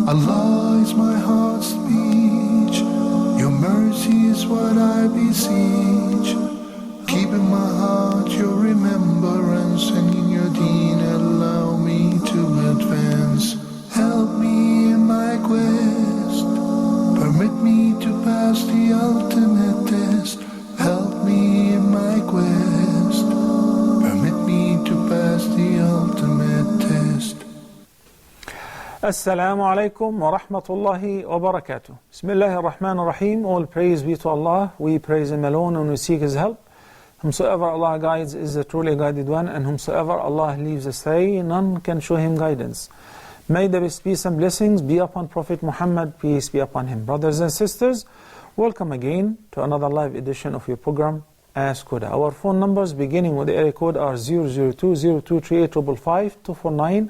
Allah is my heart's speech. Your mercy is what I beseech. Keep in my heart your remembrance, and in your deen allow me to advance. Help me in my quest. Permit me to pass the ultimate test. Help me in my quest. Permit me to pass the ultimate test. Assalamu alaikum wa rahmatullahi wa barakatuh. Bismillahir Rahmanir Rahim. All praise be to Allah. We praise Him alone and we seek His help. Whomsoever Allah guides is the truly guided one, and whomsoever Allah leaves astray, none can show him guidance. May the best peace and blessings be upon Prophet Muhammad, peace be upon him. Brothers and sisters, welcome again to another live edition of your program, Ask Huda. Our phone numbers beginning with the area code are 002-038-555-249.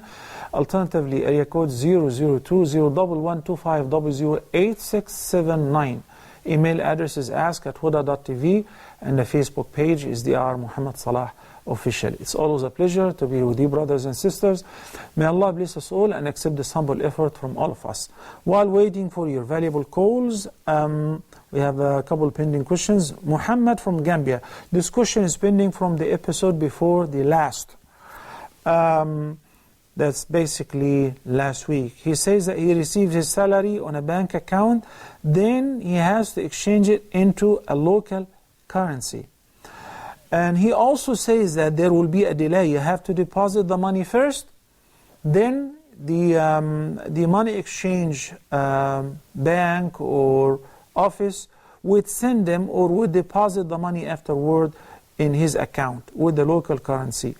Alternatively, area code 002-01125008679. Email address is ask@huda.tv, and the Facebook page is Dr. Muhammad Salah Official. It's always a pleasure to be with you, brothers and sisters. May Allah bless us all and accept this humble effort from all of us. While waiting for your valuable calls, we have a couple pending questions. Muhammad from Gambia. This question is pending from the episode before the last. That's basically last week. He says that he receives his salary on a bank account, then he has to exchange it into a local currency. And he also says that there will be a delay. You have to deposit the money first, then the money exchange bank or office would send them or would deposit the money afterward in his account with the local currency.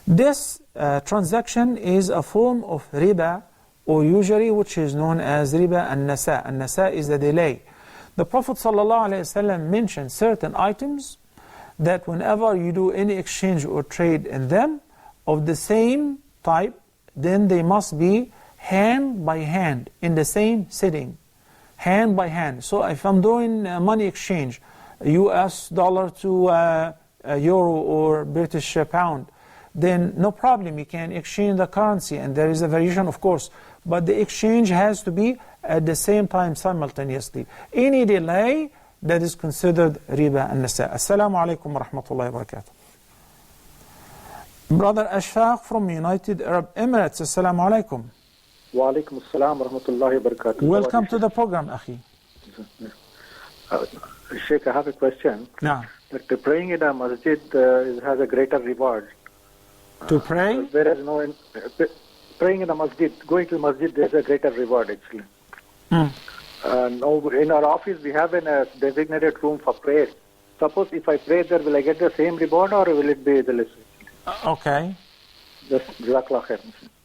This transaction is a form of riba, or usually which is known as riba an-nasa. An-nasa is the delay. The Prophet ﷺ mentioned certain items that whenever you do any exchange or trade in them of the same type, then they must be hand by hand in the same sitting, hand by hand. So if I'm doing money exchange, US dollar to euro or British pound, then no problem, you can exchange the currency, and there is a variation, of course, but the exchange has to be at the same time simultaneously. Any delay, that is considered riba an-nasa. Assalamu alaikum wa rahmatullahi wa barakatuh. Brother Ashfaq from United Arab Emirates. Assalamu alaikum. Wa alaikum assalam wa rahmatullahi wa barakatuh. Welcome to the program, Akhi. Sheikh, I have a question. Nah. That praying in a masjid has a greater reward. To pray? Whereas praying in a masjid, going to the masjid, there's a greater reward actually. Now in our office, we have a designated room for prayer. Suppose if I pray there, will I get the same reward or will it be the less? Okay. Just Jazakallah khair.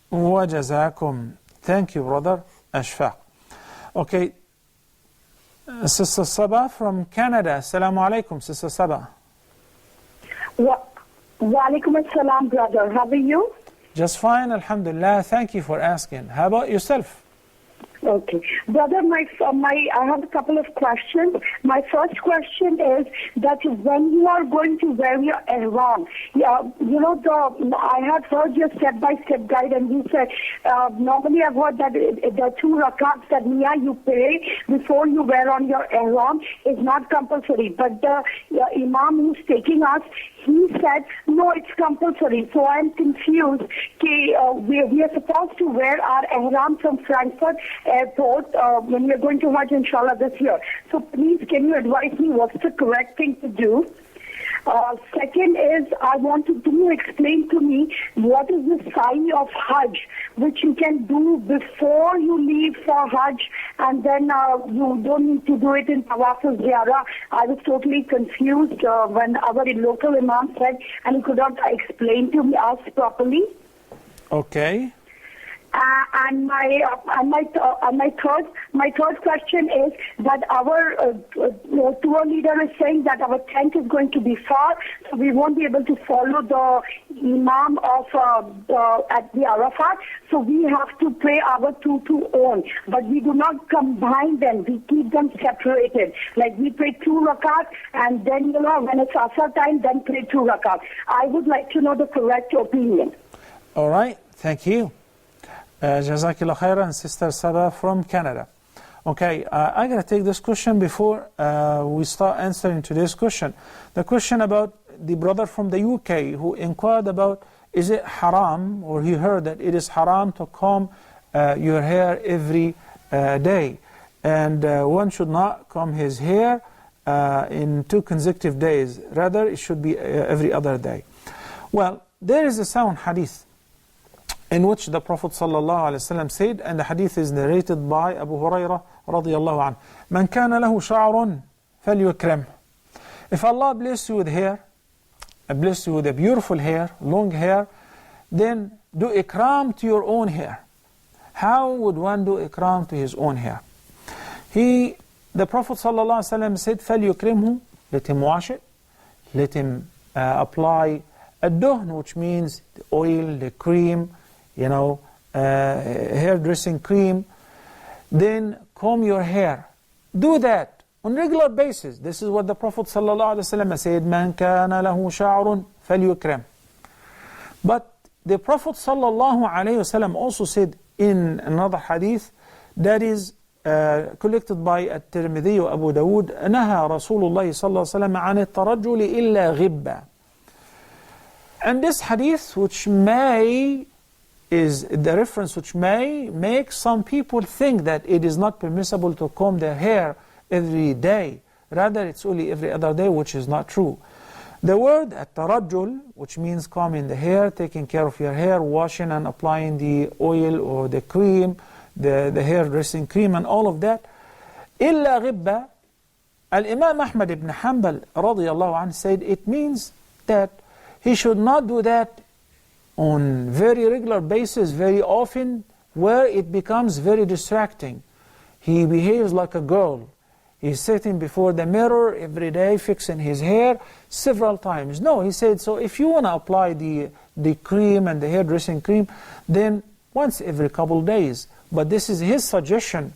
Wa jazakum. Thank you, brother Ashfaq. Okay. Sister Sabah from Canada. Assalamu alaikum, Sister Sabah. Wa alaikum assalam, brother. How are you? Just fine, alhamdulillah. Thank you for asking. How about yourself? Okay. Brother, I have a couple of questions. My first question is that when you are going to wear your ihram, I had heard your step-by-step guide, and you said, normally I've heard that the 2 rakats that you pray before you wear on your ihram is not compulsory. But the imam who's taking us, he said, no, it's compulsory. So I'm confused. We are supposed to wear our ihram from Frankfurt Airport when we're going to Hajj, inshallah, this year. So please, can you advise me what's the correct thing to do? Second is, can you explain to me what is the sign of Hajj, which you can do before you leave for Hajj, and then you don't need to do it in Tawaf al-Ziyarah. I was totally confused when our local imam said, and he could not explain to us properly. Okay. And my third question is that our tour leader is saying that our tent is going to be far, so we won't be able to follow the imam of at the Arafat. So we have to pray our two own, but we do not combine them. We keep them separated. Like we pray 2 rakat, and then when it's Asr time, then pray 2 rakat. I would like to know the correct opinion. All right. Thank you. Jazakillah khairan, Sister Sabah from Canada. Okay, I gotta take this question before we start answering today's question. The question about the brother from the UK who inquired about, is it haram, or he heard that it is haram to comb your hair every day, and one should not comb his hair in 2 consecutive days, rather it should be every other day. Well, there is a sound hadith in which the Prophet ﷺ said, and the hadith is narrated by Abu Hurairah radiyallahu anhu, "Man kana lahu sha'run falyukrim." If Allah bless you with hair, bless you with a beautiful hair, long hair, then do ikram to your own hair. How would one do ikram to his own hair? The Prophet ﷺ said, فَلْيُكْرِمْهُ, let him wash it, let him apply a duhn, which means the oil, the cream, hair dressing cream, then comb your hair. Do that on regular basis. This is what the Prophet ﷺ said, مَنْ كَانَ لَهُ شَعْرٌ فَلْيُكْرِمْ. But the Prophet ﷺ also said in another hadith that is collected by At-Tirmidhi wa Abu Dawood, نهى رسول الله صلى الله عليه وسلم عن الترجل إلا غبا. And this hadith, which is the reference which may make some people think that it is not permissible to comb their hair every day. Rather, it's only every other day, which is not true. The word at-tarajjul, which means combing the hair, taking care of your hair, washing and applying the oil or the cream, the hair dressing cream and all of that. إِلَّا غِبَّ. Al-Imam Ahmad ibn Hanbal radiyallahu anhu said it means that he should not do that on very regular basis, very often, where it becomes very distracting. He behaves like a girl. He's sitting before the mirror every day, fixing his hair several times. No, he said, so if you want to apply the cream and the hair dressing cream, then once every couple days. But this is his suggestion.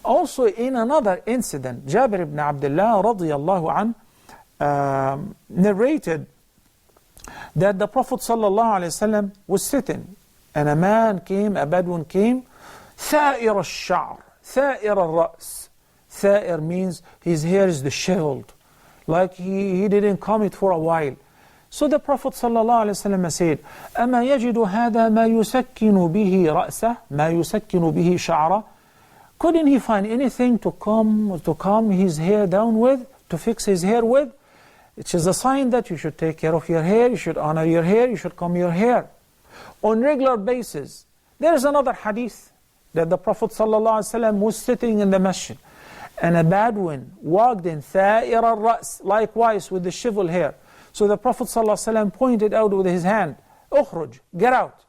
Also, in another incident, Jabir ibn Abdullah radiyallahu anh narrated that the Prophet ﷺ was sitting, and a man came, a Bedouin came, ثائر الشعر, ثائر الرأس. ثائر means his hair is disheveled, like he didn't comb it for a while. So the Prophet ﷺ said, أما يجد هذا ما يسكن به رأسه, ما يسكن به شعره. Couldn't he find anything to comb his hair down with, to fix his hair with? It is a sign that you should take care of your hair, you should honor your hair, you should comb your hair on regular basis. There is another hadith that the Prophet ﷺ was sitting in the masjid, and a Bedouin walked in ثائر الرأس, likewise with the disheveled hair. So the Prophet ﷺ pointed out with his hand, "Ukhruj, get out."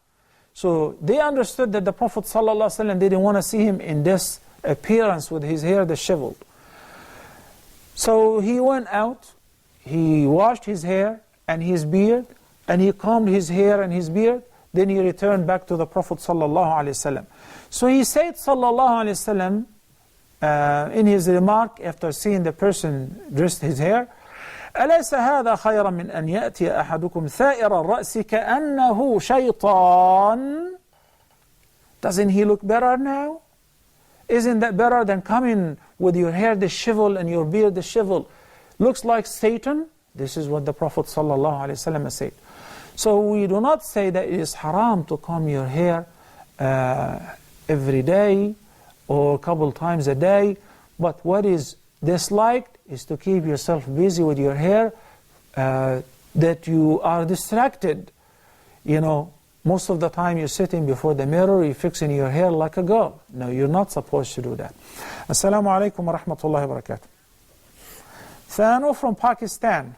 So they understood that the Prophet ﷺ didn't want to see him in this appearance with his hair disheveled. So he went out, he washed his hair and his beard, and he combed his hair and his beard. Then he returned back to the Prophet ﷺ. So he said ﷺ in his remark after seeing the person dressed his hair, أليس هذا خيرا من أن يأتي أحدكم ثائر الرأس كأنه شيطان? Doesn't he look better now? Isn't that better than coming with your hair disheveled and your beard disheveled? Looks like Satan? This is what the Prophet ﷺ said. So we do not say that it is haram to comb your hair every day or a couple times a day, but what is disliked is to keep yourself busy with your hair, that you are distracted. Most of the time you're sitting before the mirror, you're fixing your hair like a girl. No, you're not supposed to do that. Assalamu alaikum wa rahmatullahi wa barakatuh. Thano from Pakistan.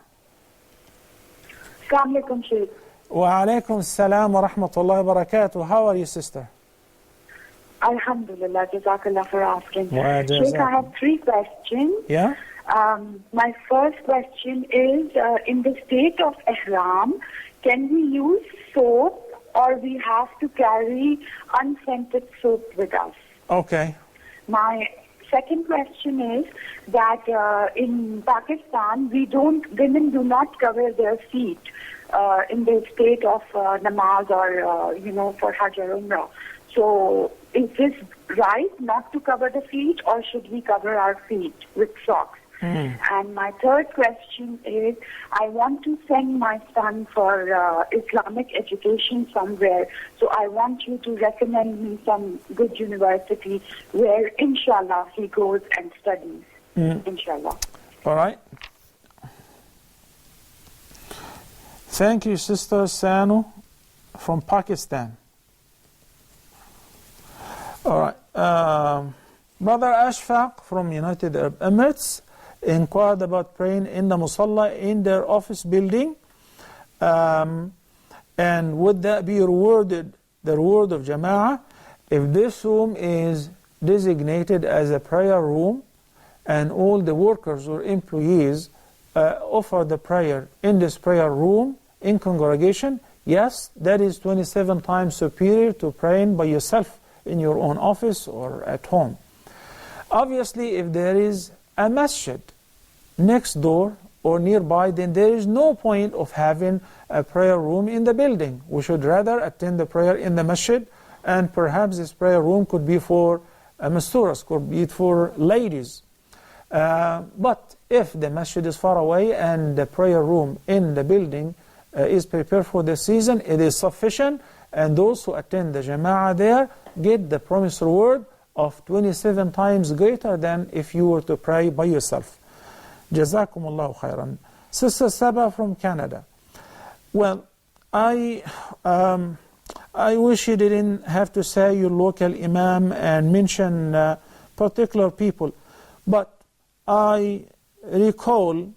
Assalamu alaikum, Sheikh. Wa alaikum assalam wa rahmatullahi wa barakatuh. How are you, sister? Alhamdulillah, Jazakallah for asking. Sheikh, I have 3 questions. Yeah? My first question is, in the state of Ihram, can we use soap or we have to carry unscented soap with us? Okay. My second question is that in Pakistan, women do not cover their feet in the state of namaz or, for Hajj or Umrah. So is this right not to cover the feet, or should we cover our feet with socks? And my third question is, I want to send my son for Islamic education somewhere. So I want you to recommend me some good university where, inshallah, he goes and studies. Inshallah. All right. Thank you, Sister Sanu from Pakistan. All right. Brother Ashfaq from United Arab Emirates inquired about praying in the musalla in their office building, and would that be rewarded, the reward of Jama'ah, if this room is designated as a prayer room and all the workers or employees offer the prayer in this prayer room in congregation? Yes, that is 27 times superior to praying by yourself in your own office or at home. Obviously, if there is a masjid next door or nearby, then there is no point of having a prayer room in the building. We should rather attend the prayer in the masjid, and perhaps this prayer room could be for masturas, could be for ladies. But if the masjid is far away and the prayer room in the building is prepared for the season, it is sufficient, and those who attend the Jama'ah there get the promised reward of 27 times greater than if you were to pray by yourself. Jazakumullahu khairan. Sister Saba from Canada. Well, I wish you didn't have to say your local imam and mention particular people, but I recall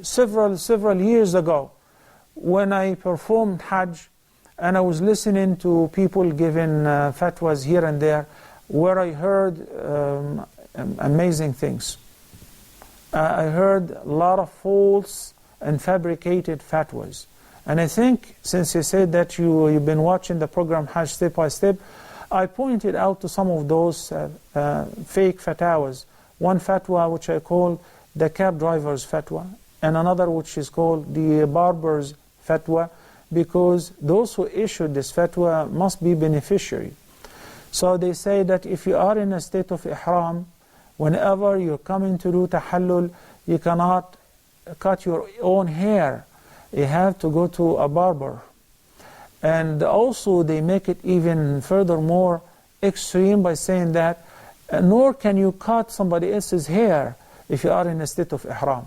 several years ago when I performed Hajj, and I was listening to people giving fatwas here and there, where I heard amazing things. I heard a lot of false and fabricated fatwas. And I think, since you said that you've been watching the program Hajj Step by Step, I pointed out to some of those fake fatwas. One fatwa which I call the cab driver's fatwa, and another which is called the barber's fatwa, because those who issued this fatwa must be beneficiary. So they say that if you are in a state of ihram, whenever you're coming to do tahallul, you cannot cut your own hair. You have to go to a barber. And also they make it even furthermore extreme by saying that nor can you cut somebody else's hair if you are in a state of ihram.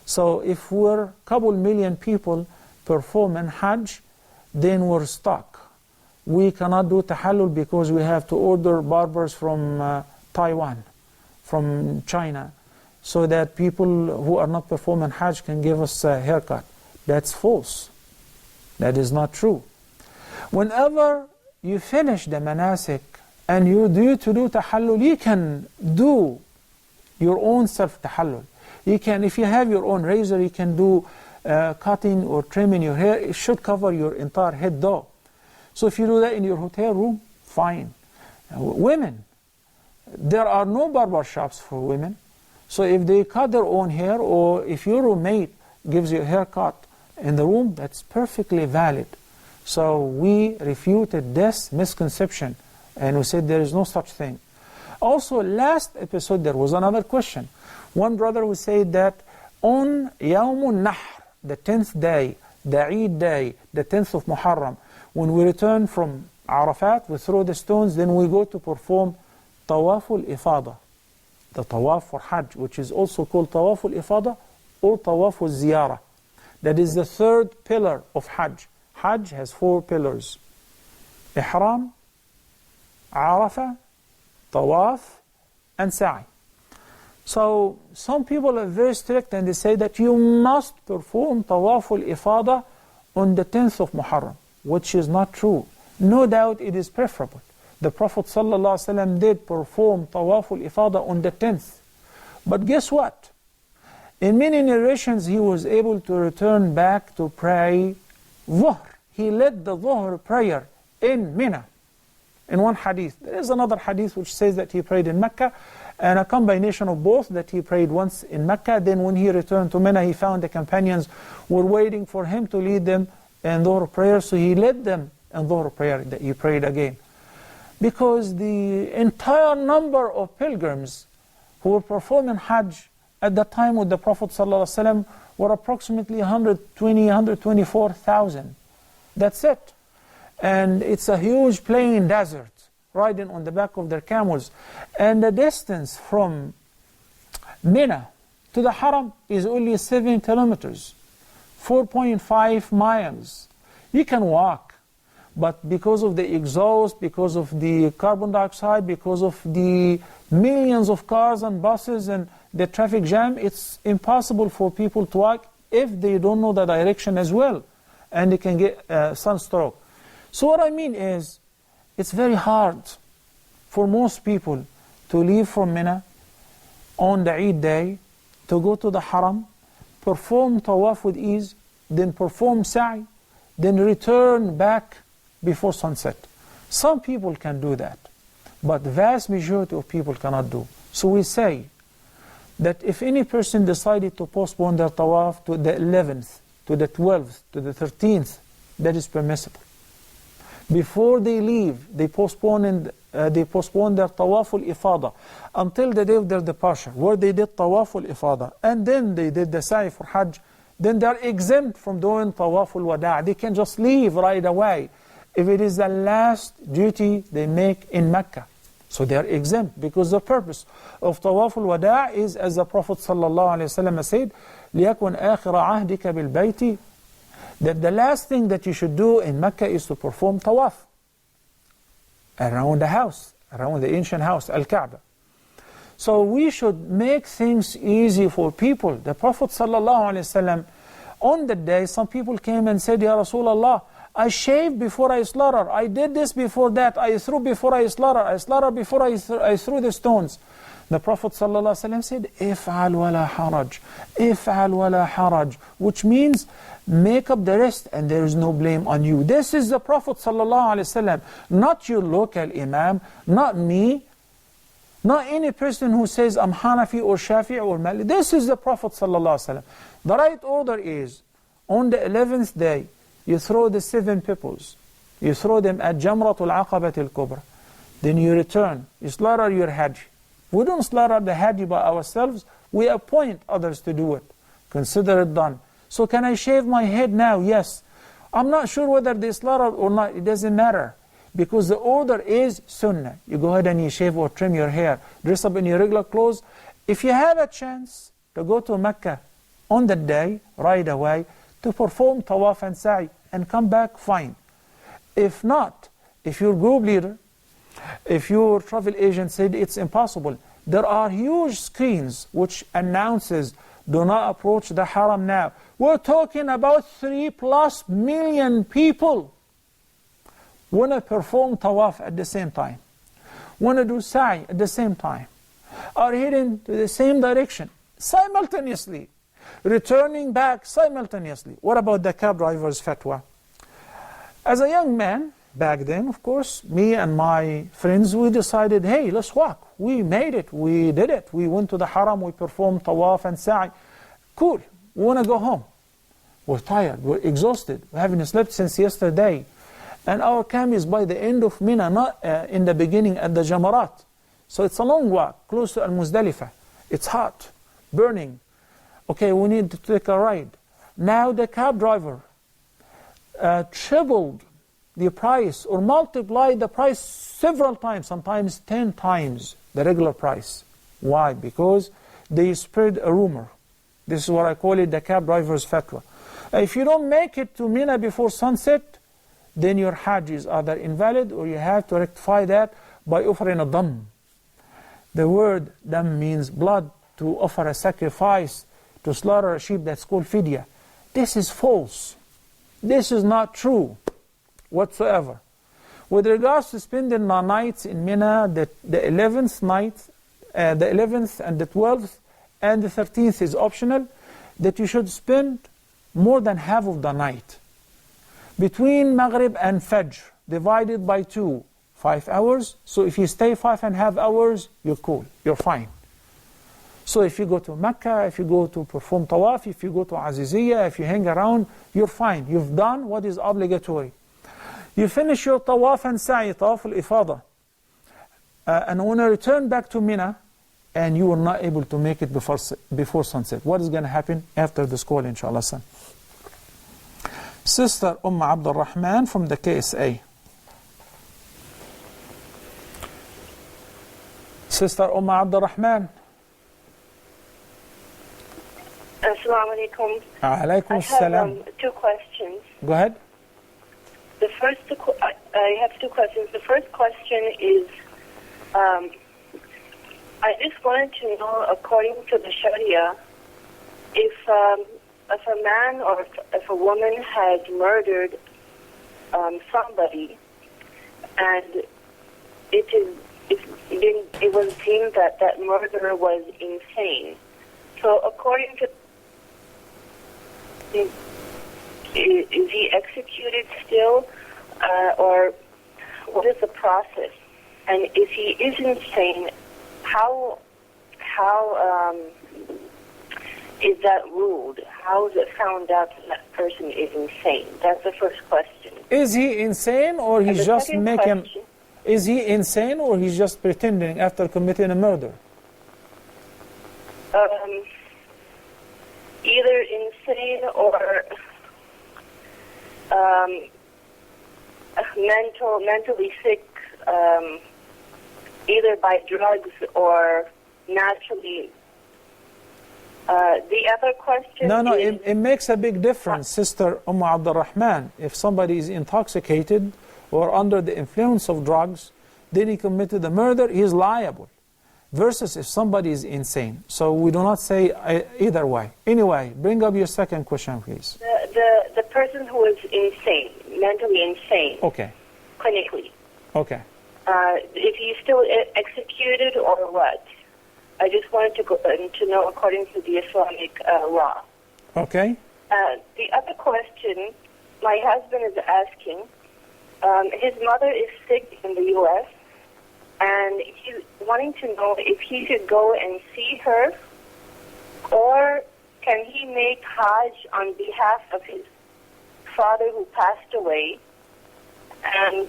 So if we're a couple million people performing Hajj, then we're stuck. We cannot do tahallul because we have to order barbers from Taiwan, from China, so that people who are not performing Hajj can give us a haircut. That's false. That is not true. Whenever you finish the manasik and you're due to do tahallul, you can do your own self-tahallul. You can, if you have your own razor, you can do cutting or trimming your hair. It should cover your entire head though. So if you do that in your hotel room, fine. Women, there are no barber shops for women. So if they cut their own hair, or if your roommate gives you a haircut in the room, that's perfectly valid. So we refuted this misconception, and we said there is no such thing. Also, last episode there was another question. One brother would say that on Yawmun Nahr, the 10th day, the Eid day, the 10th of Muharram, when we return from Arafat, we throw the stones, then we go to perform Tawaful Ifada, the Tawaf for Hajj, which is also called Tawaful Ifada or Tawaful Ziyarah. That is the third pillar of Hajj. Hajj has 4 pillars: Ihram, Arafah, Tawaf, and Sa'i. So some people are very strict and they say that you must perform Tawaful Ifada on the 10th of Muharram, which is not true. No doubt it is preferable. The Prophet ﷺ did perform Tawaful Ifada on the 10th. But guess what? In many narrations he was able to return back to pray Dhuhr. He led the Dhuhr prayer in Mina. in one hadith. There is another hadith which says that he prayed in Mecca, and a combination of both, that he prayed once in Mecca, then when he returned to Mina, he found the companions were waiting for him to lead them in Dhuhr prayer, so he led them in Dhuhr prayer, that he prayed again. Because the entire number of pilgrims who were performing Hajj at the time with the Prophet ﷺ were approximately 124,000. That's it. And it's a huge plain desert, riding on the back of their camels. And the distance from Mina to the Haram is only 7 kilometers, 4.5 miles. You can walk, but because of the exhaust, because of the carbon dioxide, because of the millions of cars and buses and the traffic jam, it's impossible for people to walk if they don't know the direction as well, and they can get sunstroke. So what I mean is, it's very hard for most people to leave from Mina on the Eid day, to go to the Haram, perform tawaf with ease, then perform sa'i, then return back before sunset. Some people can do that, but the vast majority of people cannot do. So we say that if any person decided to postpone their tawaf to the 11th, to the 12th, to the 13th, that is permissible. Before they leave, they postpone their tawaf al-ifada until the day of their departure, where they did tawaf al-ifada, and then they did the sa'i for Hajj. Then they are exempt from doing tawaf al-wada'. They can just leave right away if it is the last duty they make in Mecca. So they are exempt, because the purpose of tawaf al-wada' is, as the Prophet ﷺ said, لِيَكُنْ آخِرَ عَهْدِكَ بِالْبَيْتِ, that the last thing that you should do in Mecca is to perform tawaf around the house, around the ancient house, Al-Kaaba. So we should make things easy for people. The Prophet ﷺ, on the day, some people came and said, Ya Rasulullah, I shaved before I slaughter, I did this before that, I threw before I slaughter before I threw the stones. The Prophet ﷺ said, If'al wala haraj, If'al wala haraj, which means make up the rest and there is no blame on you. This is the Prophet ﷺ, not your local imam, not me, not any person who says I'm Hanafi or Shafi'i or Mali. This is the Prophet ﷺ. The right order is, on the 11th day, you throw the 7 peoples. You throw them at Jamratul Aqabat al-Kubra. Then you return. You slaughter your Hajj. We don't slaughter the Hajj by ourselves. We appoint others to do it. Consider it done. So can I shave my head now? Yes. I'm not sure whether they slaughtered or not. It doesn't matter. Because the order is sunnah. You go ahead and you shave or trim your hair. Dress up in your regular clothes. If you have a chance to go to Mecca on that day, right away, to perform tawaf and sa'i and come back, fine. If not, if your group leader, if your travel agent said it's impossible, there are huge screens which announces, do not approach the Haram now. We're talking about 3+ million people want to perform tawaf at the same time, want to do sa'i at the same time, are heading to the same direction simultaneously, returning back simultaneously. What about the cab driver's fatwa? As a young man, back then, of course, me and my friends, we decided, hey, let's walk. We made it, we did it. We went to the Haram, we performed tawaf and sa'i. Cool, we want to go home. We're tired, we're exhausted, we haven't slept since yesterday. And our camp is by the end of Mina, not in the beginning at the Jamarat. So it's a long walk, close to Al-Muzdalifah. It's hot, burning. Okay, we need to take a ride. Now the cab driver tripled the price or multiplied the price several times, sometimes 10 times the regular price. Why? Because they spread a rumor. This is what I call it, the cab driver's fatwa. If you don't make it to Mina before sunset, then your Hajj is either invalid or you have to rectify that by offering a dam. The word dam means blood, to offer a sacrifice, to slaughter a sheep, that's called fidya. This is false. This is not true whatsoever. With regards to spending the nights in Mina, the 11th night, the 11th and the 12th and the 13th is optional, that you should spend more than half of the night. Between Maghrib and Fajr, divided by 2, 5 hours. So if you stay 5.5 hours, you're cool, you're fine. So if you go to Mecca, if you go to perform tawaf, if you go to Aziziyah, if you hang around, you're fine. You've done what is obligatory. You finish your tawaf and sa'i, tawaf al-ifada. And when you return back to Mina, and you were not able to make it before sunset, what is going to happen after this call, inshallah, son? Sister Abdul Rahman from the KSA. Sister Abdul Rahman. Assalamu alaikum. Alaikum I salam. have 2 questions. Go ahead. The first, I have 2 questions. The first question is, I just wanted to know, according to the Sharia, if a man or if a woman has murdered somebody, and it was deemed that that murderer was insane. So according to, is he executed still, or what is the process? And if he is insane, how is that ruled? How is it found out that person is insane? That's the first question. Is he insane, or he's just making? Question, Is he insane, or he's just pretending after committing a murder? Either insane or mentally sick, either by drugs or naturally. The other question No, is... it makes a big difference, Sister Abdul Rahman. If somebody is intoxicated or under the influence of drugs, then he committed the murder, he is liable. Versus if somebody is insane. So we do not say either way. Anyway, bring up your second question, please. The person who is insane, mentally insane, Okay. clinically, Okay. if he's still executed or what? I just wanted to know according to the Islamic law. Okay. The other question my husband is asking, his mother is sick in the U.S., and he's wanting to know if he should go and see her, or can he make Hajj on behalf of his father who passed away. And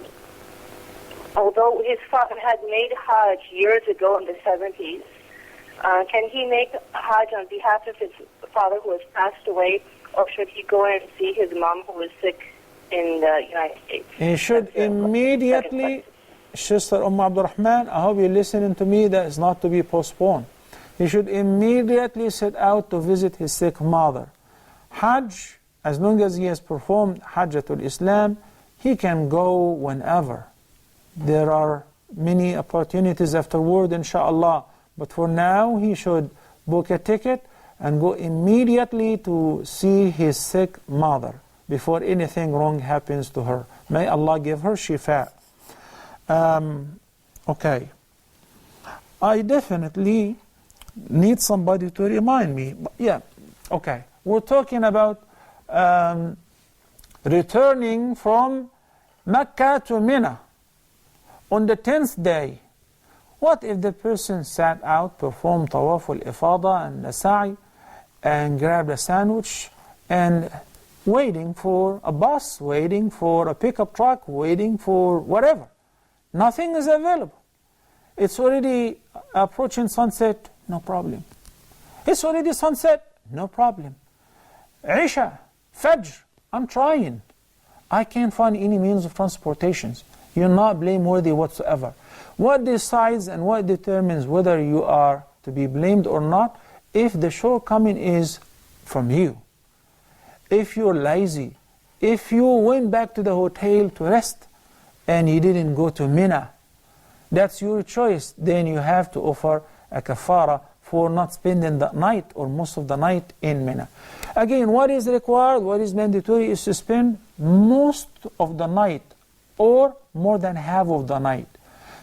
although his father had made Hajj years ago in the 70s, can he make Hajj on behalf of his father who has passed away, or should he go and see his mom who is sick in the United States? He should immediately, Sister Abdul Rahman, I hope you're listening to me, that is not to be postponed. He should immediately set out to visit his sick mother. Hajj, as long as he has performed Hajjatul Islam, he can go whenever. There are many opportunities afterward, inshallah. But for now, he should book a ticket and go immediately to see his sick mother before anything wrong happens to her. May Allah give her shifa. Okay. I definitely need somebody to remind me. Yeah, okay. We're talking about returning from Mecca to Mina on the 10th day. What if the person sat out, performed Tawaf al-Ifada and the Sa'i, and grabbed a sandwich and waiting for a bus, waiting for a pickup truck, waiting for whatever? Nothing is available. It's already approaching sunset, no problem. It's already sunset, no problem. Isha, Fajr, I'm trying. I can't find any means of transportation. You're not blameworthy whatsoever. What decides and what determines whether you are to be blamed or not? If the shortcoming is from you, if you're lazy, if you went back to the hotel to rest and you didn't go to Mina, that's your choice. Then you have to offer a kafara for not spending the night or most of the night in Mina. Again, what is required, what is mandatory is to spend most of the night or more than half of the night.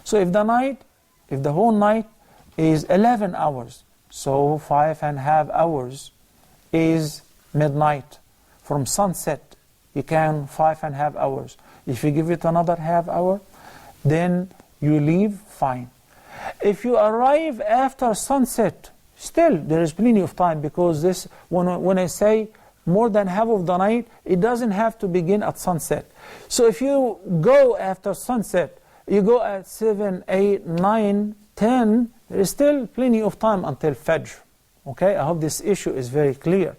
So if the whole night is 11 hours, so 5.5 hours is midnight. From sunset, you can 5.5 hours. If you give it another half hour, then you leave, fine. If you arrive after sunset, still there is plenty of time, because this, when I say more than half of the night, it doesn't have to begin at sunset. So if you go after sunset, you go at 7, 8, 9, 10, there is still plenty of time until Fajr. Okay, I hope this issue is very clear.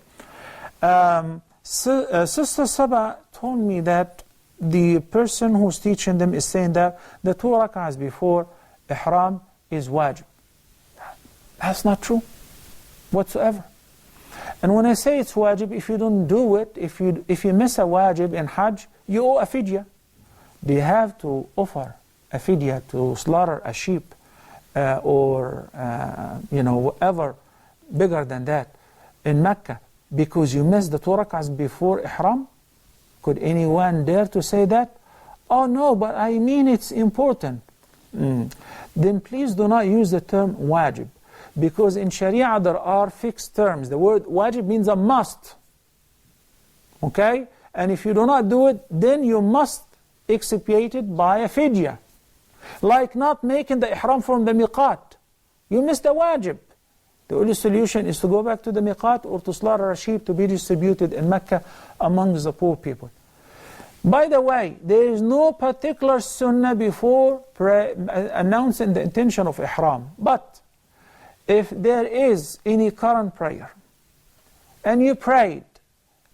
Sister Saba told me that the person who's teaching them is saying that the 2 rak'ahs before Ihram is wajib. That's not true whatsoever. And when I say it's wajib, if you don't do it, if you miss a wajib in Hajj, you owe a fidya. They have to offer a fidya to slaughter a sheep or whatever bigger than that in Mecca, because you missed the 2 rak'ahs before Ihram. Could anyone dare to say that? Oh no, but I mean it's important. Then please do not use the term wajib, because in Sharia there are fixed terms. The word wajib means a must. Okay? And if you do not do it, then you must expiate it by a fidya. Like not making the ihram from the miqat. You missed the wajib. The only solution is to go back to the miqat or to slaughter a sheep to be distributed in Mecca amongst the poor people. By the way, there is no particular sunnah before announcing the intention of ihram. But if there is any current prayer, and you prayed,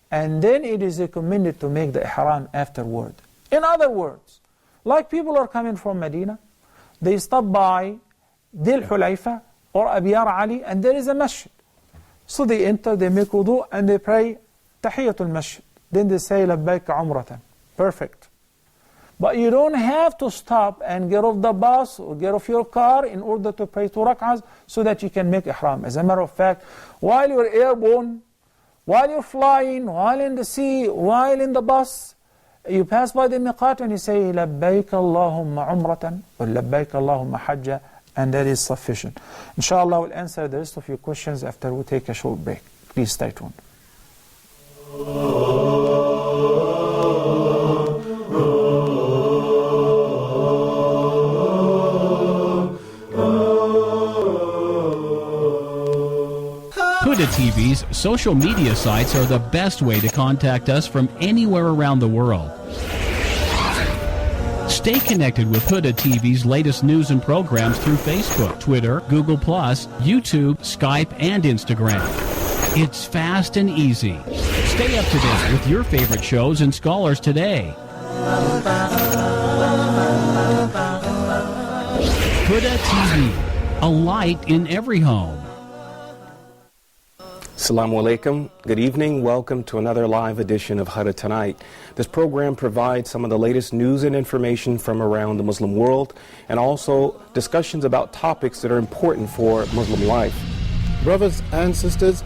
and then it is recommended to make the ihram afterward. In other words, like people are coming from Medina, they stop by Dil Hulayfa or Abiyar Ali, and there is a masjid. So they enter, they make wudu, and they pray Tahiyatul Masjid. Then they say Labbaik Umratan. Perfect. But you don't have to stop and get off the bus or get off your car in order to pray 2 rak'ahs so that you can make ihram. As a matter of fact, while you're airborne, while you're flying, while in the sea, while in the bus, you pass by the miqat and you say Labbaik Allahumma Umratan or Labbaik Allahumma Hajja, and that is sufficient. Inshallah, we'll answer the rest of your questions after we take a short break. Please stay tuned. Huda TV's social media sites are the best way to contact us from anywhere around the world. Stay connected with Huda TV's latest news and programs through Facebook, Twitter, Google+, YouTube, Skype, and Instagram. It's fast and easy. Stay up to date with your favorite shows and scholars today. Huda TV, a light in every home. Assalamu alaikum. Good evening. Welcome to another live edition of Huda Tonight. This program provides some of the latest news and information from around the Muslim world, and also discussions about topics that are important for Muslim life. Brothers and sisters,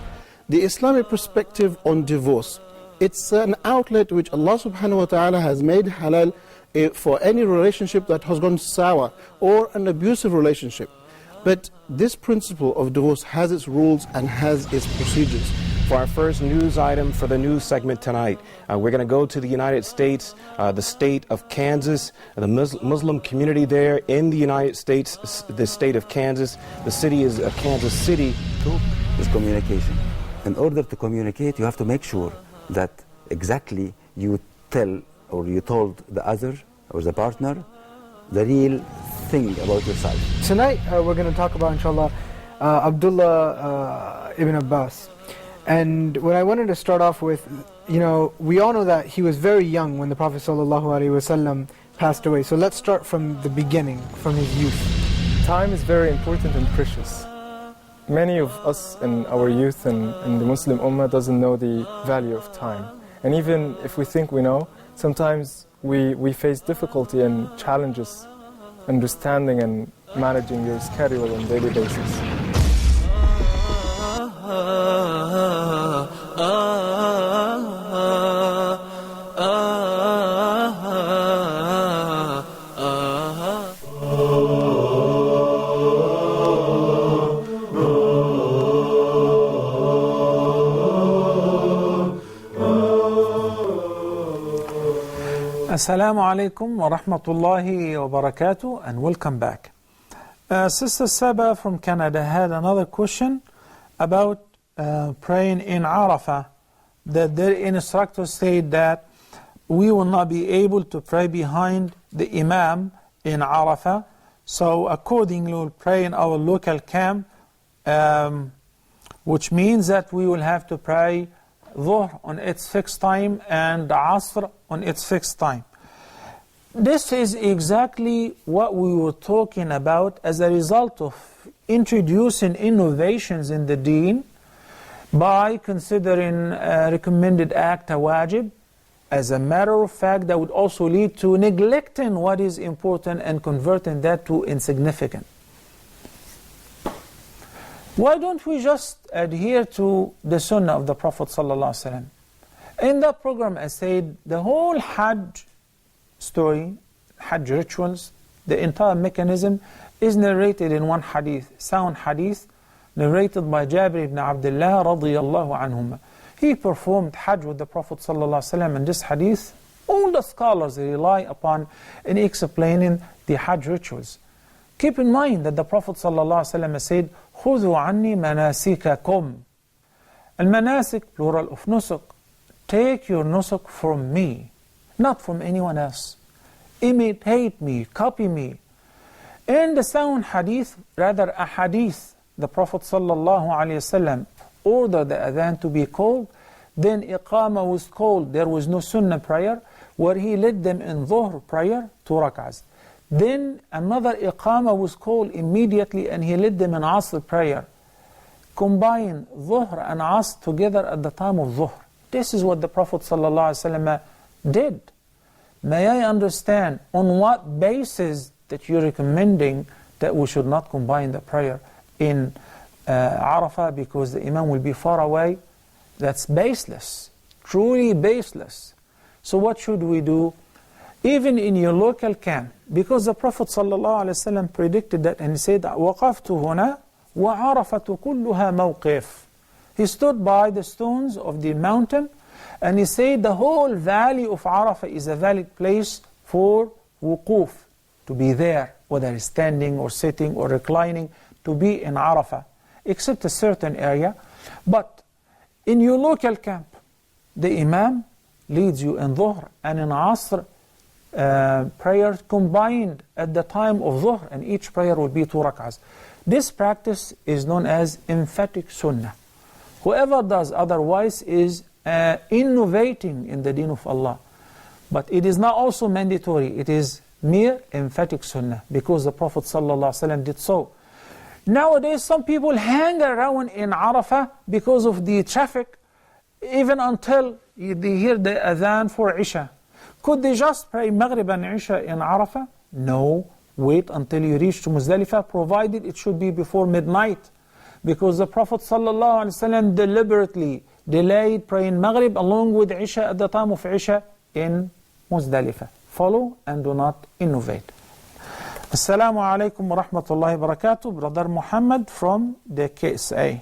the Islamic perspective on divorce, it's an outlet which Allah subhanahu wa ta'ala has made halal for any relationship that has gone sour or an abusive relationship. But this principle of divorce has its rules and has its procedures. For our first news item for the news segment tonight, we're going to go to the United States, the state of Kansas, the Muslim community there in the United States, the state of Kansas. The city is Kansas City. Is communication. In order to communicate, you have to make sure that exactly you tell or you told the other or the partner the real thing about yourself. Tonight we're going to talk about, inshallah, Abdullah ibn Abbas. And what I wanted to start off with, we all know that he was very young when the Prophet ﷺ passed away. So let's start from the beginning, from his youth. Time is very important and precious. Many of us in our youth and in the Muslim Ummah doesn't know the value of time. And even if we think we know, sometimes we face difficulty and challenges understanding and managing your schedule on a daily basis. Assalamu alaikum wa rahmatullahi wa barakatuh, and welcome back. Sister Saba from Canada had another question about praying in Arafah, that their instructors said that we will not be able to pray behind the Imam in Arafah, so accordingly we'll pray in our local camp, which means that we will have to pray Dhuhr on its fixed time and Asr on its fixed time. This is exactly what we were talking about as a result of introducing innovations in the deen by considering recommended act a wajib. As a matter of fact, that would also lead to neglecting what is important and converting that to insignificant. Why don't we just adhere to the Sunnah of the Prophet ﷺ? In that program, I said the whole Hajj story, Hajj rituals, the entire mechanism is narrated in one hadith, sound hadith, narrated by Jabir ibn Abdullah radiyallahu anhuma. He performed Hajj with the Prophet ﷺ, and this hadith, all the scholars rely upon in explaining the Hajj rituals. Keep in mind that the Prophet ﷺ said, خُذُوا عَنِّي مَنَاسِكَكُمْ. Al-manasik, plural of nusuk. Take your nusuk from me, not from anyone else. Imitate me, copy me. In the sound hadith, rather a hadith, the Prophet ﷺ ordered the adhan to be called, then iqama was called. There was no sunnah prayer, where he led them in dhuhr prayer, 2 rak'ahs. Then another iqama was called immediately, and he led them in asr prayer. Combine dhuhr and asr together at the time of dhuhr. This is what the Prophet ﷺ did. May I understand on what basis that you're recommending that we should not combine the prayer in Arafah because the Imam will be far away? That's baseless, truly baseless. So what should we do? Even in your local camp, because the Prophet ﷺ predicted that, and he said, وَقَفْتُ هُنَا وَعَرَفَةُ كُلُّهَا مَوْقِفٌ. He stood by the stones of the mountain, and he said the whole valley of Arafah is a valid place for wuquf, to be there, whether standing or sitting or reclining, to be in Arafah, except a certain area. But in your local camp, the Imam leads you in Dhuhr and in Asr prayers combined at the time of Dhuhr, and each prayer will be 2 rak'ahs. This practice is known as emphatic sunnah. Whoever does otherwise is innovating in the deen of Allah. But it is not also mandatory, it is mere emphatic sunnah, because the Prophet ﷺ did so. Nowadays, some people hang around in Arafah because of the traffic, even until they hear the adhan for Isha. Could they just pray Maghrib and Isha in Arafah? No. Wait until you reach to Muzdalifah, provided it should be before midnight. Because the Prophet ﷺ deliberately delayed praying Maghrib along with Isha at the time of Isha in Muzdalifah. Follow and do not innovate. Assalamu alaikum wa rahmatullahi wa barakatuh. Brother Muhammad from the KSA.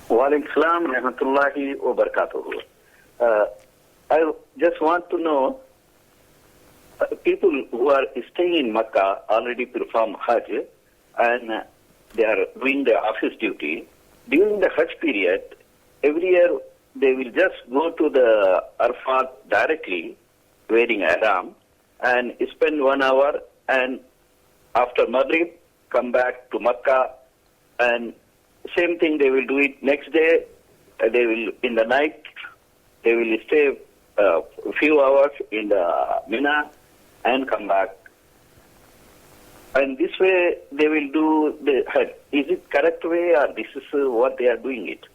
Wa alaikum salam wa rahmatullahi wa barakatuh. I just want to know, people who are staying in Makkah already perform Hajj and they are doing their office duty. During the Hajj period, every year they will just go to the Arafat directly, wearing ihram, and spend 1 hour, and after Maghrib come back to Makkah, and same thing they will do it next day. They will, in the night, they will stay a few hours in the Mina and come back. And this way they will do the Hajj. Is it correct way, or this is what they are doing it?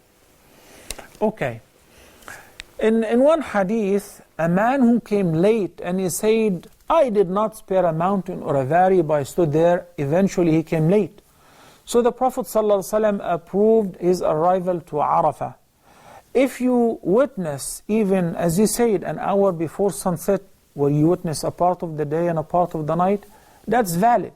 Okay. In one hadith, a man who came late and he said, I did not spare a mountain or a valley, but I stood there. Eventually he came late. So the Prophet ﷺ approved his arrival to Arafah. If you witness, even as he said, an hour before sunset, where you witness a part of the day and a part of the night, that's valid.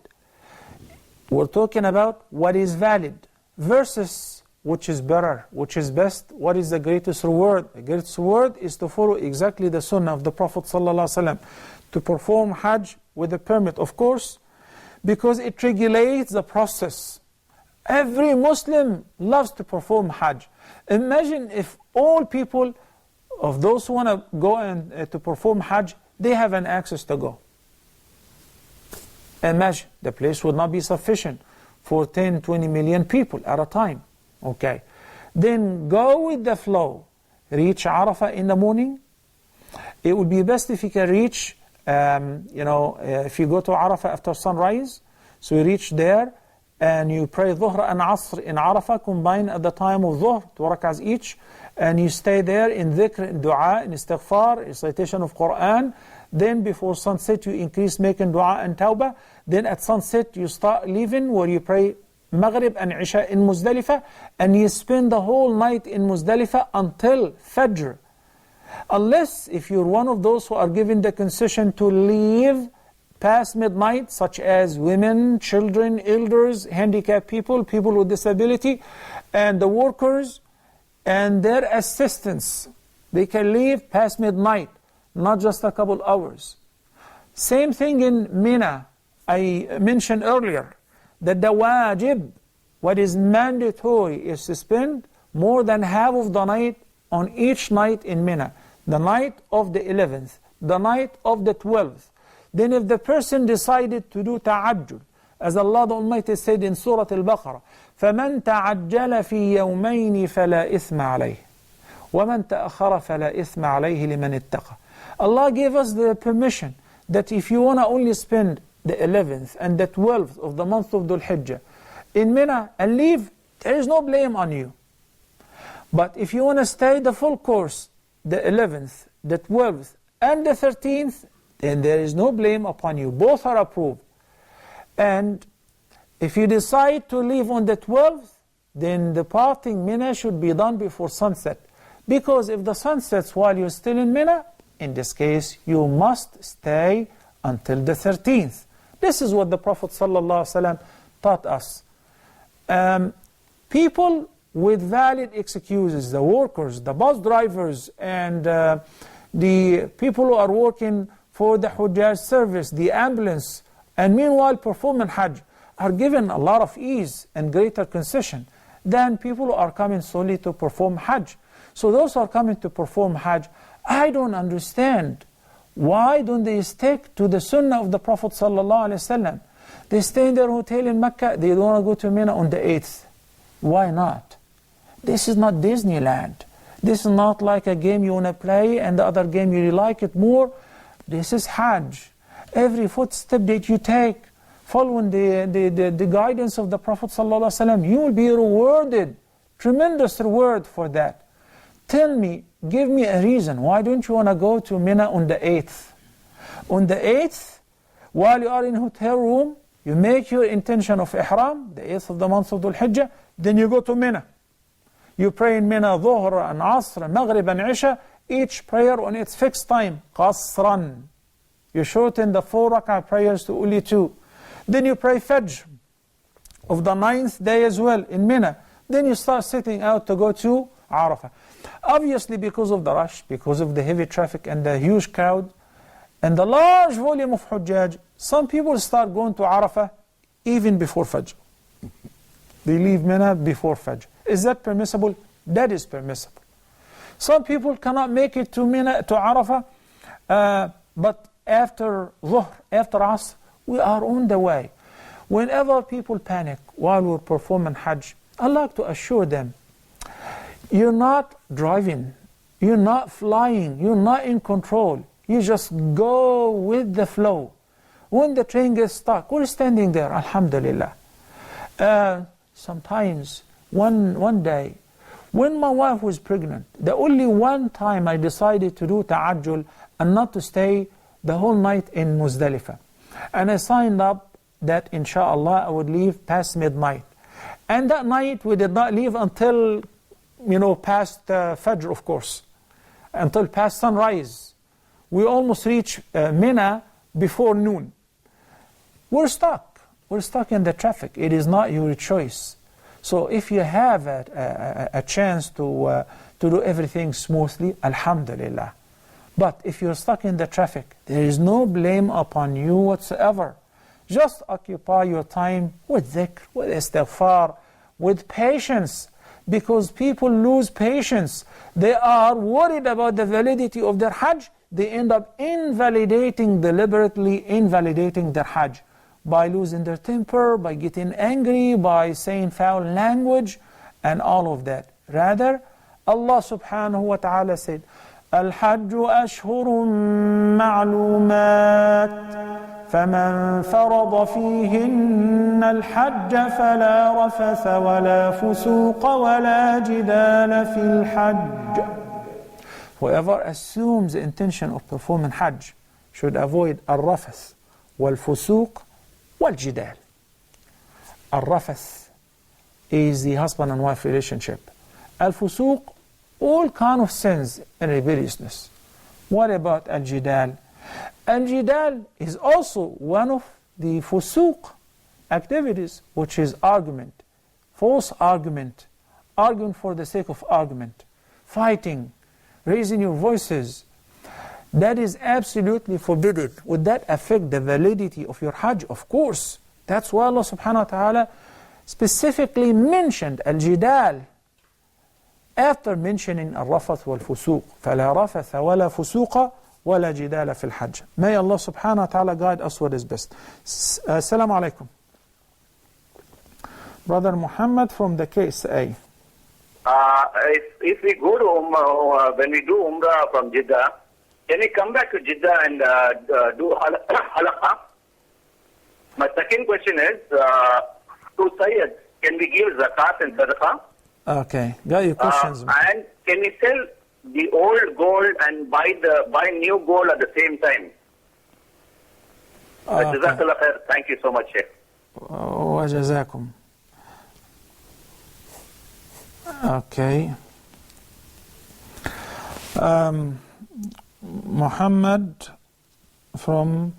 We're talking about what is valid versus which is better, which is best, what is the greatest reward? The greatest reward is to follow exactly the sunnah of the Prophet ﷺ, to perform Hajj with a permit, of course, because it regulates the process. Every Muslim loves to perform Hajj. Imagine if all people, of those who want to go and to perform Hajj, they have an access to go. Imagine, the place would not be sufficient for 10, 20 million people at a time. Okay, then go with the flow. Reach Arafah in the morning. It would be best if you can reach, if you go to Arafah after sunrise, so you reach there and you pray Dhuhr and Asr in Arafah, combined at the time of Dhuhr, 2 rak'ahs each, and you stay there in dhikr, in dua, in istighfar, recitation of Quran. Then before sunset you increase making dua and tawbah. Then at sunset you start leaving, where you pray Maghrib and Isha in Muzdalifah, and you spend the whole night in Muzdalifah until Fajr. Unless if you're one of those who are given the concession to leave past midnight, such as women, children, elders, handicapped people, people with disability, and the workers and their assistants, they can leave past midnight, not just a couple hours. Same thing in Mina. I mentioned earlier that the wajib, what is mandatory, is to spend more than half of the night on each night in Mina. The night of the 11th, the night of the 12th. Then if the person decided to do ta'ajjul, as Allah the Almighty said in Surah Al-Baqarah, فَمَنْ تَعَجَّلَ فِي يَوْمَيْنِ فَلَا إِثْمَ عَلَيْهِ وَمَنْ تَأَخَّرَ فَلَا إِثْمَ عَلَيْهِ لِمَنِ اتَّقَى. Allah gave us the permission that if you want to only spend the 11th and the 12th of the month of Dhul Hijjah in Mina and leave, there is no blame on you. But if you want to stay the full course, the 11th, the 12th, and the 13th, then there is no blame upon you. Both are approved. And if you decide to leave on the 12th, then departing Mina should be done before sunset. Because if the sun sets while you're still in Mina, in this case, you must stay until the 13th. This is what the Prophet ﷺ taught us. People with valid excuses, the workers, the bus drivers, and the people who are working for the Hujjaj service, the ambulance, and meanwhile performing Hajj, are given a lot of ease and greater concession than people who are coming solely to perform Hajj. So those who are coming to perform Hajj, I don't understand. Why don't they stick to the sunnah of the Prophet ﷺ? They stay in their hotel in Mecca, they don't want to go to Mina on the 8th. Why not? This is not Disneyland. This is not like a game you want to play and the other game you like it more. This is Hajj. Every footstep that you take, following the guidance of the Prophet ﷺ, you will be rewarded. Tremendous reward for that. Tell me, give me a reason. Why don't you want to go to Mina on the 8th? On the 8th, while you are in hotel room, you make your intention of Ihram, the 8th of the month of Dhul Hijjah, then you go to Mina. You pray in Mina Dhuhr and Asr, Maghrib and Isha, each prayer on its fixed time, Qasran. You shorten the 4 rak'ah prayers to only 2. Then you pray Fajr of the 9th day as well in Mina. Then you start setting out to go to Arafah. Obviously because of the rush, because of the heavy traffic and the huge crowd, and the large volume of Hujjaj, some people start going to Arafah even before Fajr. They leave Mina before Fajr. Is that permissible? That is permissible. Some people cannot make it to Mina, to Arafah, but after Dhuhr, after Asr, we are on the way. Whenever people panic while we're performing Hajj, I like to assure them, you're not driving, you're not flying, you're not in control. You just go with the flow. When the train gets stuck, we're standing there, alhamdulillah. Sometimes, one day, when my wife was pregnant, the only one time I decided to do ta'ajjul and not to stay the whole night in Muzdalifah. And I signed up that inshallah I would leave past midnight. And that night we did not leave until, past Fajr, of course, until past sunrise. We almost reached Mina before noon. We're stuck in the traffic. It is not your choice. So if you have a chance to do everything smoothly, alhamdulillah. But if you're stuck in the traffic, there is no blame upon you whatsoever. Just occupy your time with dhikr, with istighfar, with patience, because people lose patience. They are worried about the validity of their hajj. They end up deliberately invalidating their hajj by losing their temper, by getting angry, by saying foul language, and all of that. Rather, Allah subhanahu wa ta'ala said, الحج أشهر معلومات فمن فرض فيهن الحج فلا رفث ولا فسوق ولا جدال في الحج. Whoever assumes the intention of performing hajj should avoid الرفث والفسوق والجدال. الرفث is the husband and wife relationship. الفسوق, all kind of sins and rebelliousness. What about al-jidal? Al-jidal is also one of the fusuq activities, which is argument, false argument, arguing for the sake of argument, fighting, raising your voices. That is absolutely forbidden. Would that affect the validity of your hajj? Of course. That's why Allah subhanahu wa ta'ala specifically mentioned al-jidal after mentioning al-rafath wal-fusuq. فَلَا رَفَثَ وَلَا فُسُوقَ وَلَا جِدَالَ فِي الْحَجِّ. May Allah subhanahu wa ta'ala guide us what is best. Assalamu alaikum. Brother Muhammad from the KSA. If we go to when we do Umrah from Jeddah, can we come back to Jeddah and do halaqah? My second question is, to Sayyid, can we give zakat and sadaqah? Okay, got your questions. And can we sell the old gold and buy new gold at the same time? Jazakallah khair. Thank you so much, Sheikh. وجزاكم. Okay. Muhammad from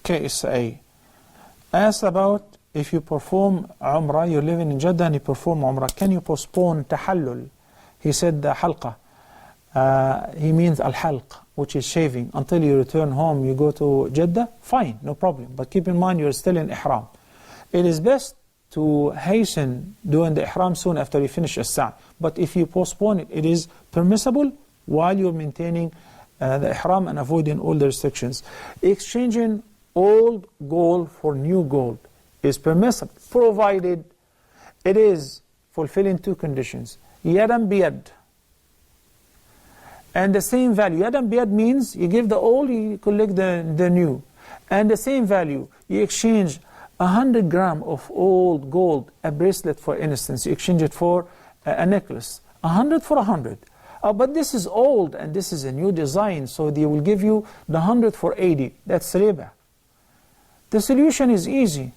KSA asked about if you perform Umrah, you're living in Jeddah and you perform Umrah, can you postpone tahallul? He said the halqa. He means al-halq, which is shaving. Until you return home, you go to Jeddah, fine, no problem. But keep in mind, you're still in ihram. It is best to hasten doing the ihram soon after you finish as-sa'i. But if you postpone it, it is permissible while you're maintaining the ihram and avoiding all the restrictions. Exchanging old gold for new gold is permissible, provided it is fulfilling two conditions. Yadan biyad. And the same value. Yadan biyad means you give the old, you collect the new. And the same value. You exchange 100 grams of old gold, a bracelet for instance, you exchange it for a necklace. 100 for 100. But this is old and this is a new design, so they will give you the 100 for 80. That's riba. The solution is easy.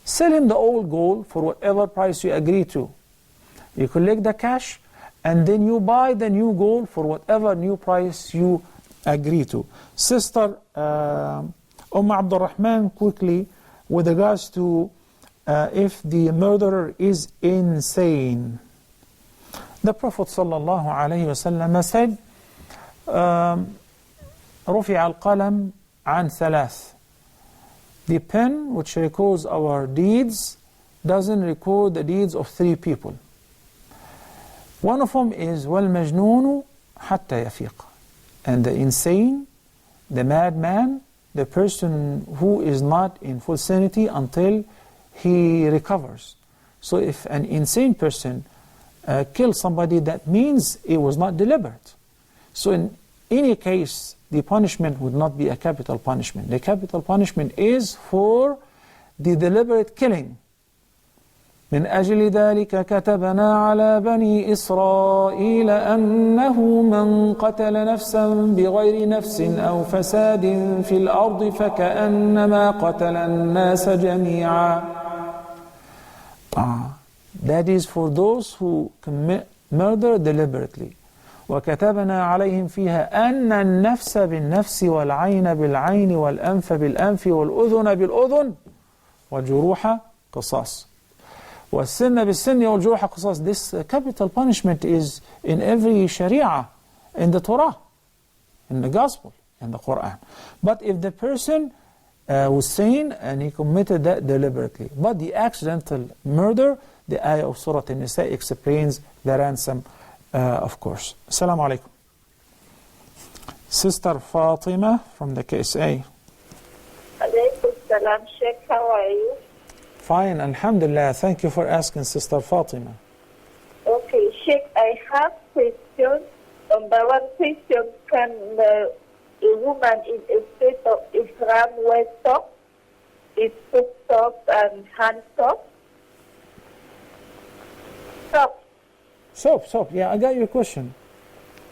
Sell him the old gold for whatever price you agree to. You collect the cash and then you buy the new gold for whatever new price you agree to. Sister Abdul Rahman, quickly, with regards to if the murderer is insane. The Prophet ﷺ said, رفع القلم عن ثلاث. The pen which records our deeds doesn't record the deeds of three people. One of them is وَالْمَجْنُونُ حَتَّى يَفِيقَ. And the insane, the madman, the person who is not in full sanity until he recovers. So if an insane person kills somebody, that means it was not deliberate. So in any case, the punishment would not be a capital punishment. The capital punishment is for the deliberate killing. من أجل ذلك كتبنا على بني إسرائيل أنه من قتل نفسا بغير نفس أو فساد في الأرض فكأنما قتل الناس جميعا. That is for those who commit murder deliberately. وكتبنا عليهم فيها أن النفس بالنفس والعين بالعين والأنف بالأنف والأذن بالأذن والجروح قصاص. وَالسِّنَّ بِالسِّنِّ وَالْجُرُوحَ قِصَاص. This capital punishment is in every Sharia, in the Torah, in the Gospel, in the Quran. But if the person was sane and he committed that deliberately, but the accidental murder, the ayah of Surah An-Nisa explains the ransom, of course. Assalamu alaikum. Sister Fatima from the KSA. Alaykum salam, Sheikh. How are you? Fine, alhamdulillah. Thank you for asking, Sister Fatima. Okay, Sheikh, I have questions. Number one question, can a woman in a state of Ihram wear socks? Is foot socks and hand socks? Soap. Yeah, I got your question.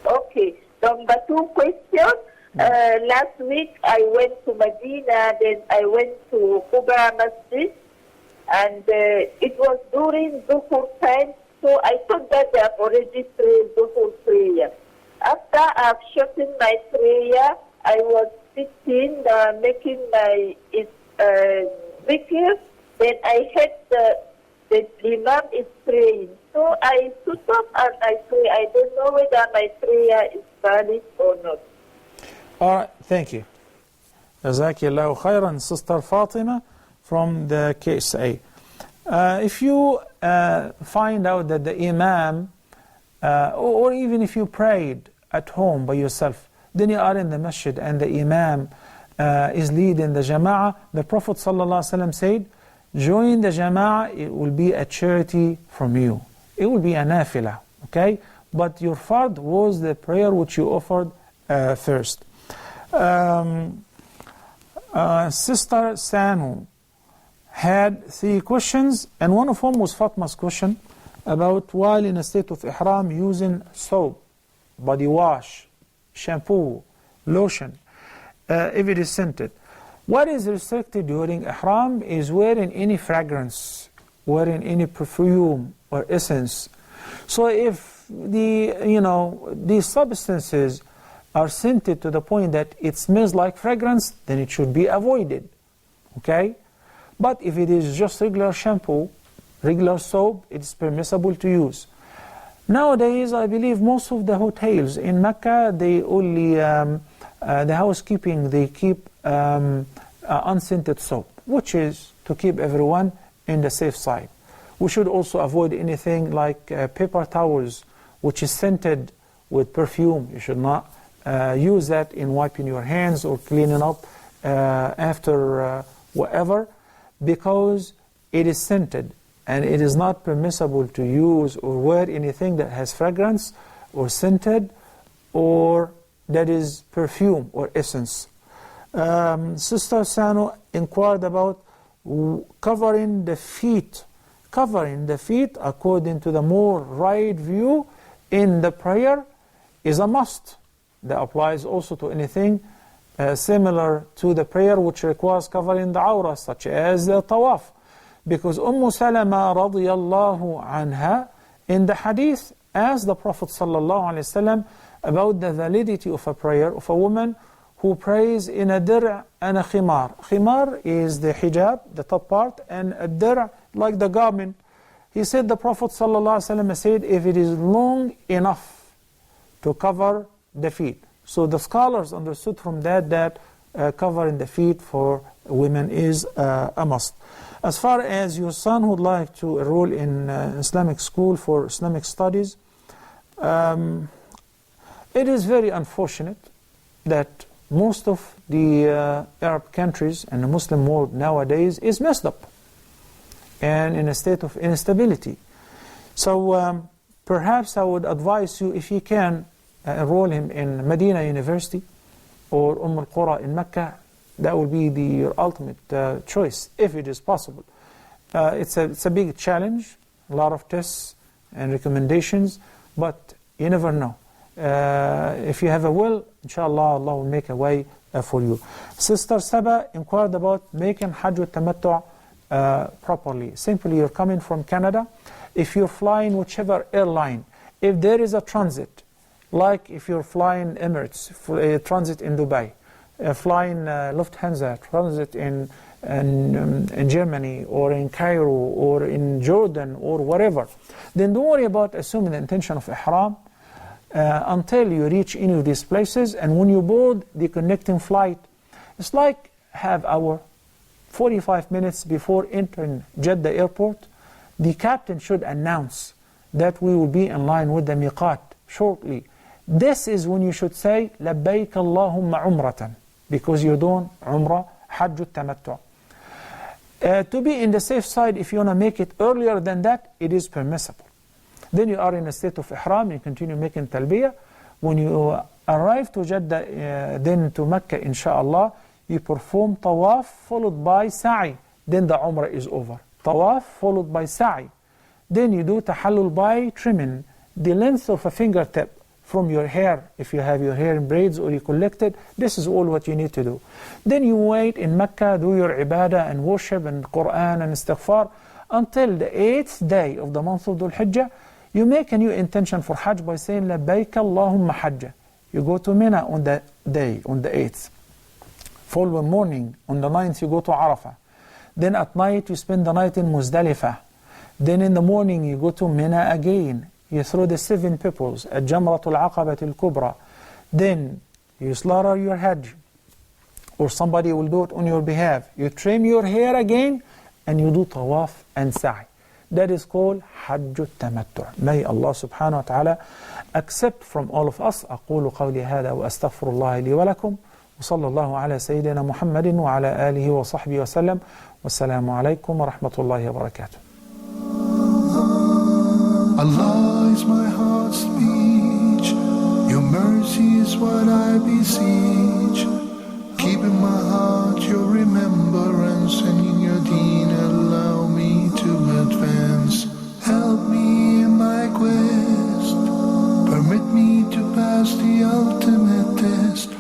Okay. Number two question. Last week I went to Medina, then I went to Huda Masjid, and it was during Dhuhr time, so I thought that they have already prayed Dhuhr prayer. After I've shut in my prayer, I was sitting, making my zikr, then I heard the Imam is praying. So I stood up and I pray. I don't know whether my prayer is valid or not. All right, thank you. Jazakallahu khairan, Sister Fatima from the KSA. If you find out that the Imam, or even if you prayed at home by yourself, then you are in the masjid and the Imam is leading the Jama'ah, the Prophet ﷺ said, join the Jama'ah, it will be a charity from you. It will be a nafilah, okay? But your fard was the prayer which you offered first. Sister Sanu had 3 questions, and one of them was Fatma's question about while in a state of ihram using soap, body wash, shampoo, lotion, if it is scented. What is restricted during ihram is wearing any fragrance, wearing any perfume or essence. So if these substances are scented to the point that it smells like fragrance, then it should be avoided. Okay? But if it is just regular shampoo, regular soap, it is permissible to use. Nowadays, I believe most of the hotels in Mecca, they only, the housekeeping, they keep unscented soap, which is to keep everyone in the safe side. We should also avoid anything like paper towels, which is scented with perfume. You should not use that in wiping your hands or cleaning up after whatever, because it is scented, and it is not permissible to use or wear anything that has fragrance or scented or that is perfume or essence. Sister Sano inquired about covering the feet. Covering the feet, according to the more right view in the prayer, is a must. That applies also to anything similar to the prayer which requires covering the awrah, such as the tawaf. Because Salama radiyallahu anha in the hadith asked the Prophet sallallahu alaihi wasallam about the validity of a prayer of a woman who prays in a dir' and a khimar. Khimar is the hijab, the top part, and a dir' like the garment. He said, the Prophet ﷺ said, if it is long enough to cover the feet. So the scholars understood from that covering the feet for women is a must. As far as your son who would like to enroll in Islamic school for Islamic studies, it is very unfortunate that most of the Arab countries and the Muslim world nowadays is messed up and in a state of instability. So perhaps I would advise you, if you can, enroll him in Medina University or al-Qura in Mecca. That will be your ultimate choice, if it is possible. It's a big challenge, a lot of tests and recommendations, but you never know. If you have a will, inshallah, Allah will make a way for you. Sister Saba inquired about making Hajj al-Tamattu' properly. Simply, you're coming from Canada. If you're flying whichever airline, if there is a transit, like if you're flying Emirates, transit in Dubai, flying Lufthansa, transit in in Germany or in Cairo or in Jordan or wherever, then don't worry about assuming the intention of ihram until you reach any of these places. And when you board the connecting flight, it's like have our 45 minutes before entering Jeddah airport, the captain should announce that we will be in line with the miqat shortly. This is when you should say labbaik Allahumma umratan, because you're doing umrah, hajj tamattu. To be in the safe side, if you want to make it earlier than that, it is permissible. Then you are in a state of ihram, you continue making talbiyah. When you arrive to Jeddah, then to Mecca, inshallah, you perform tawaf followed by sa'i. Then the umrah is over. Tawaf followed by sa'i. Then you do tahallul by trimming the length of a fingertip from your hair, if you have your hair in braids or you collect it. This is all what you need to do. Then you wait in Mecca, do your ibadah and worship and Quran and istighfar until the 8th day of the month of Dhul Hijjah. You make a new intention for Hajj by saying labbaik Allahumma hajja. You go to Mina on the day, on the 8th. Following morning, on the 9th, you go to Arafah. Then at night, you spend the night in Muzdalifah. Then in the morning, you go to Mina again. You throw the 7 peoples at Jamratul Aqabat al-Kubra. Then you slaughter your Hajj, or somebody will do it on your behalf. You trim your hair again, and you do tawaf and sa'i. That is called Hajj Tamattu'. May Allah subhanahu wa ta'ala accept from all of us. أقول قولي هذا وأستغفر الله لي ولكم وصلى الله على سيدنا محمد وعلى آله وصحبه وسلم والسلام عليكم ورحمة الله وبركاته. Allah is my heart's speech, your mercy is what I beseech. Keep in my heart your remembrance, and in your deen allow me to advance. Help me in my quest, permit me to pass the ultimate test.